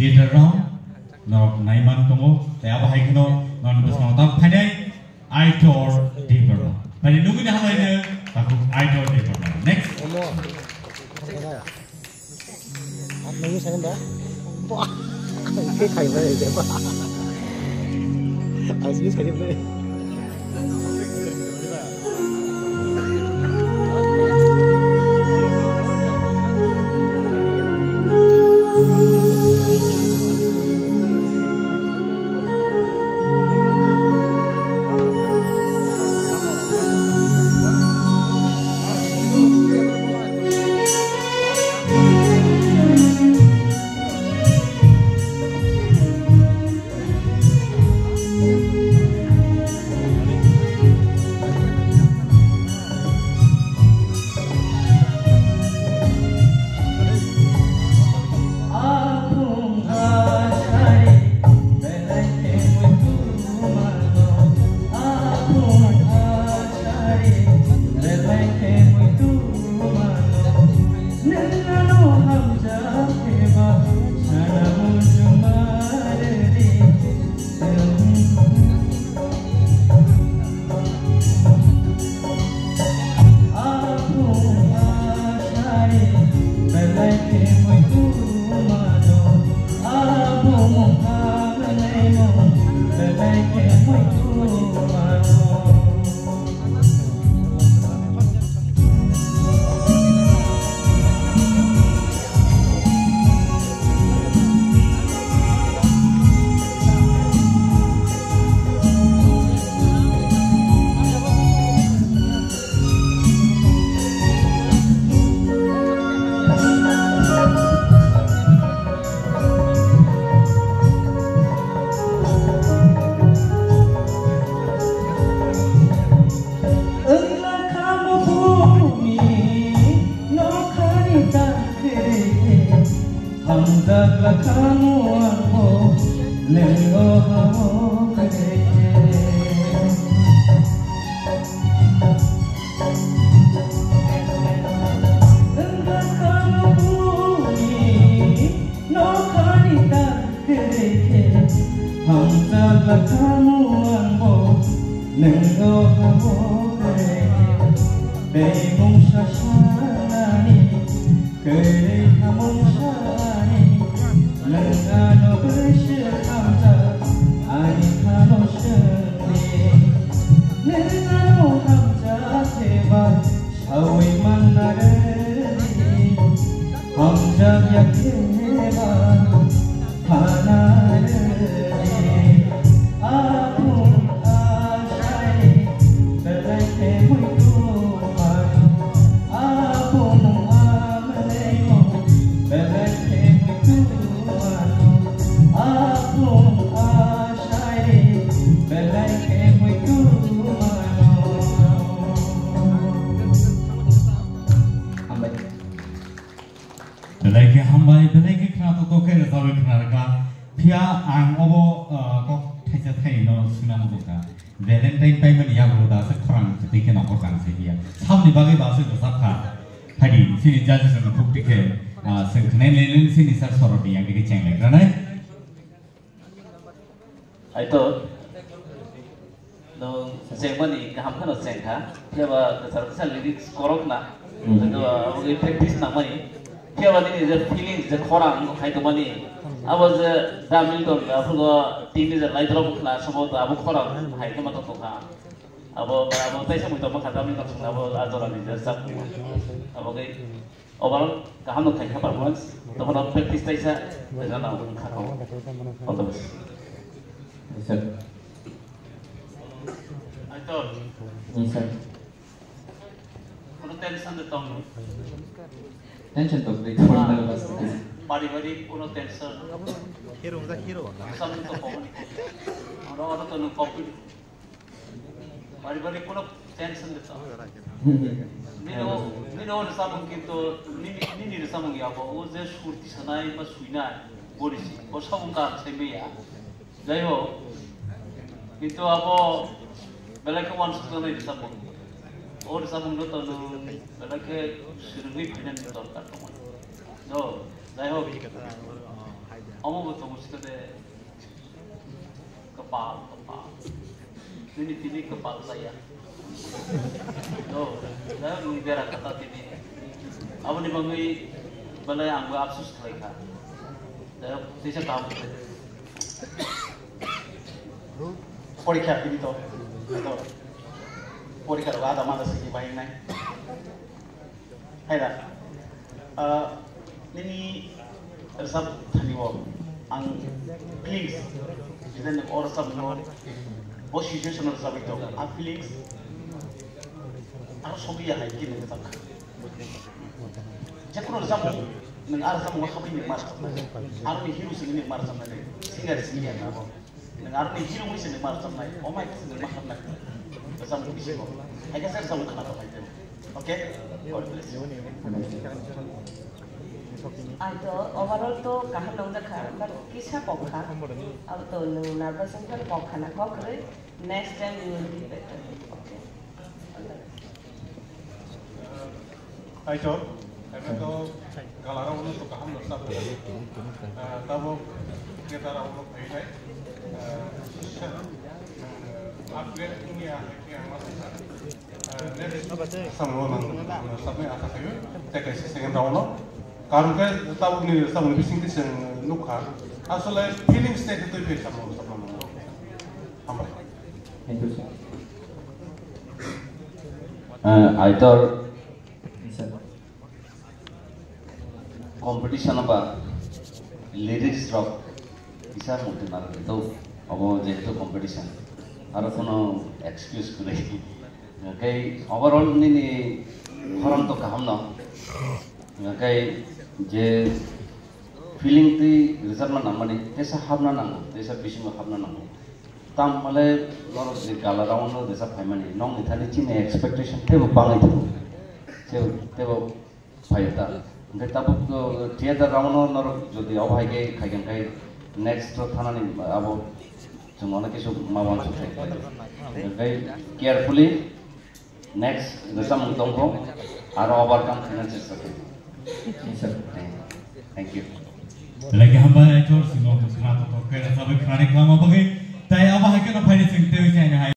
theater round nok naiman tongo te aba haikno non busno tak phanai idol deeper bari nugi na hamai ne taku idol deeper next Nunggu saya mbak, wah, kayak mana ya pak? Asli sekali mbak. Sini judge sang bukti ke sang kenen lelen sini sar soroti yang dikeceng lek ranai. Aito, no sengmani kaham kan sengka, tiaba kesar lyrics korok na, itu abu practice na mani, tiaba ini the feelings the korang hai to mani, abu the damil to abu go tini the light rock na semua abu korang hai to mata to ka. Abo tayo mo ito makadami ka kung abo adoran ni Jesap. Abo kay overall kaham kay performance to ko practice tayo sa na kakao. All the best. Sir. Ito. Sir. Kuno tension de tong. Tension to break for the best. Bari kuno tension. Hero. Sam to ko. Aro to no copy. Bari kuno tension de tong. Mino na sabong kinto nini na sabong yabo o je shurti sanay ma suina borisi o sabong ka semeya. Jayo kinto abo belaka wan sutana ni sabong. और सबंग तो लड़के सिर्फ भी फिनन तो करता हूँ। नो जाए हो amubuto muskade kepal ini pilih kepal saya saya mengira kata ini apa nih bangui balai anggu absus mereka saya tidak tahu পরীক্ষা দিত তো পরীক্ষার আধা মাস কি বাহিনী নাই হাইরা ini resab thaniwo ang feelings then or sab no bo situation resab ito ang feelings aro sobi ya hai kin tak jakuno resab nang ara sam wa khabi ni mar aro ni hiru sing ni mar sam na singa sing ya na bo nang aro ni hiru sing ni mar sam na oh my sing mar sam na resab ko bisiko I guess resab ko na ba ito okay God bless you Aito overall to kaham nong dakha but kisa pokha ab to nervous and pokha na ko kare next time you will be better okay Aito to galara uno to kaham no sab tabo kita ra uno bhai upgrade dunia yang masih sama orang sampai asa kayu tekai second round कारण के तब नि सब नि बिसिंग दिस नुखा असले feeling state तो पे सब हमरे थैंक यू सर आइतर सर कंपटीशन बा लिरिक्स रॉक इसा मुते ना तो अब जेहेतु कंपटीशन आरो कोनो एक्सक्यूज करे कई ओवरऑल नि हरम तो काम न कई जे फीलिंग ती रिजर्व ना माने तेसा हाबना नांगौ तेसा बिसिम हाबना नांगौ ताम माले लरो जे गालारावनो देसा फाइमानि नंग इथानि चिने एक्सपेक्टेशन तेबो बाङै तेबो फायता ओमफ्राय ताबो थिएटार रावनो लरो जदि अभागे खायगोन खाय नेक्स्ट थानानि आबो जों अनेक किसु माबा सुथाय ओमफ्राय केयारफुली नेक्स्ट देसा मुंतंखौ आरो ओभारकाम खालामनो चेष्टा खालाम Yes, sir. Thank you. Lagi hamba itu semua kesempatan untuk kita sahabat kerana kelama bagi. Tapi apa hakikat apa yang sing tewi saya